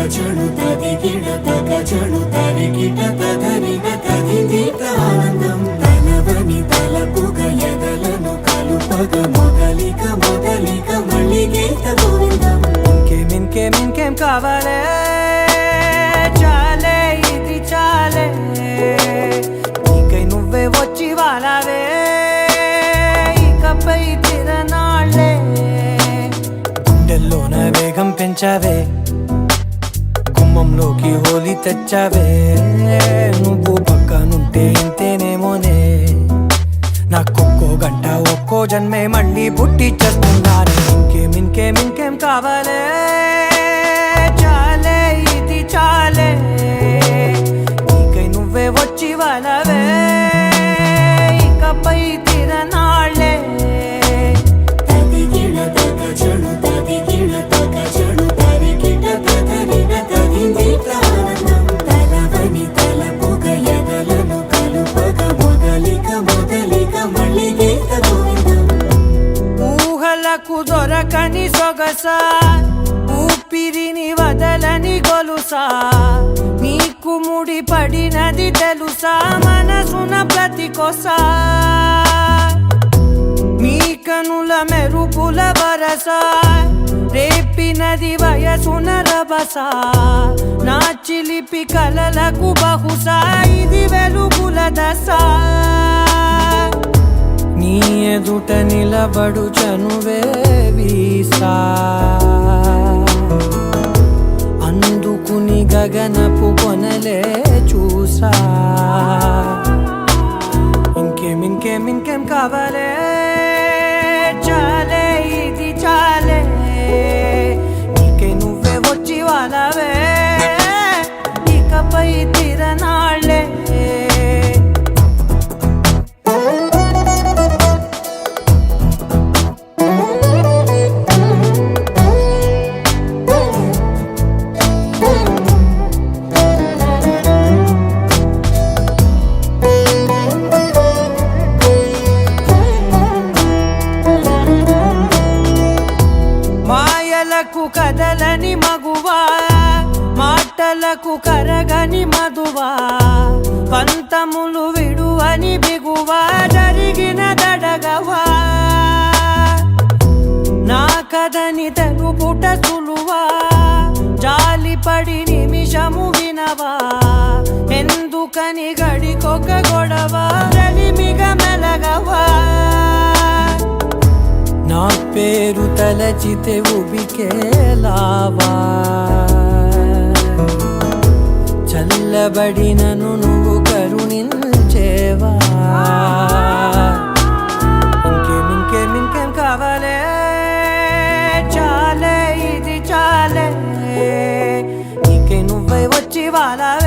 తగచడు తదిగిడ తగచడు తరిగిట తదరిన తదిదీత ఆనందం తనవని తలపుగ ఎదలను కలుపగ మొదలిక మొదలిక మళ్ళీ గీత గోవిందం ఇంకేం కావాలే చాలే ఇది చాలే నీకై నువ్వే వచ్చి వాలావే ఇకపై తిరనాళ్ళే గుండెల్లోన వేగం పెంచావే గుమ్మంలోకి హోలీ తెచ్చావే నువ్వు పక్కనుంటే ఇంతేనేమోనే నాకొక్కో గంట ఒక్కో జన్మే మళ్ళీ పుట్టి చేస్తున్నాను ఇంకేం కావాలే చాలే ఇది చాలే నీకై నువ్వే వచ్చి వాలవే ఇకపై తిరనాళ్ళే తదిగిడ తగచడు తదిగిడ తగచడు తరిగిట తదరిన తదిదీత ఆనందం తనవని తలపుగ ఎదలను కలుపగ మొదలిక మొదలిక మళ్ళీ గీత గోవిందం ఊహలకు దొరకని సొగసా ఊపిరిని వదలని గొలుసా నీకు ముడి పడినది తెలుసా మనసున ప్రతి కొసా మీ కనుల మెరుపుల వరసా రేపినది వయసున రభసా నా చిలిపి కలలకు బహుశా ఇది వెలుగుల దశ నీ ఎదుట నిలబడు చనువే వీసా అందుకుని గగనపు కొనలే చూసా ఇంకేం కావాలే చాలే ఇది చాలే నీకై నువ్వే వచ్చి వాలవే ఇకపై తిరనాళ్ళే మాయలకు కదలని మగువా మాటలకు కరగని మధువా పంతములు విడువని బిగువా జరిగిన దడగవా నా కథని తెలుపుట సులువా జాలిపడి నిమిషము వినవా ఎందుకని గడికొక గొడవ రలిమిగ మెలగవా నా పేరు తలచితే ఉబికేలావా చల్లబడినను నువ్వు కరుణించేవా ఇంకేం కావాలే చాలే ఇది చాలే నీకై నువ్వై వచ్చి వాలవే